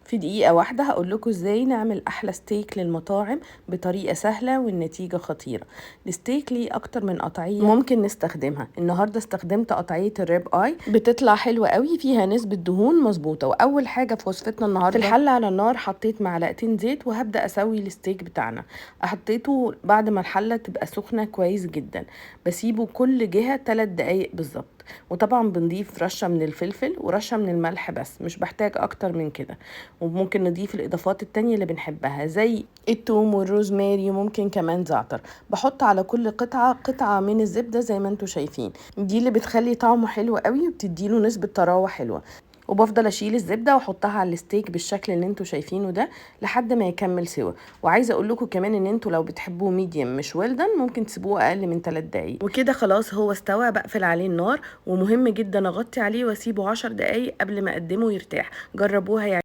في دقيقة واحدة هقول لكم ازاي نعمل احلى ستيك للمطاعم بطريقة سهلة والنتيجة خطيرة. الستيك ليه اكتر من قطعية ممكن نستخدمها. النهاردة استخدمت قطعية الريب اي، بتطلع حلوة قوي، فيها نسبة دهون مظبوطة. واول حاجة في وصفتنا النهاردة، في الحلة على النار حطيت معلقتين زيت وهبدأ اسوي الستيك بتاعنا. حطيته بعد ما الحلة تبقى سخنة كويس جدا، بسيبه كل جهة 3 دقايق بالظبط. وطبعا بنضيف رشة من الفلفل ورشة من الملح، بس مش بحتاج اكتر من كده. وممكن نضيف الاضافات التانية اللي بنحبها زي الثوم والروزماري، وممكن كمان زعتر. بحط على كل قطعة من الزبدة زي ما انتوا شايفين، دي اللي بتخلي طعمه حلو قوي وبتديله نسبة طراوة حلوة. وبفضل اشيل الزبده واحطها على الستيك بالشكل اللي انتوا شايفينه ده لحد ما يكمل سوا. وعايزه اقول لكم كمان ان انتوا لو بتحبوه ميديم مش ويلدن ممكن تسيبوه اقل من 3 دقايق. وكده خلاص هو استوى. بقفل عليه النار، ومهم جدا اغطي عليه واسيبه 10 دقايق قبل ما اقدمه يرتاح. جربوها يعني.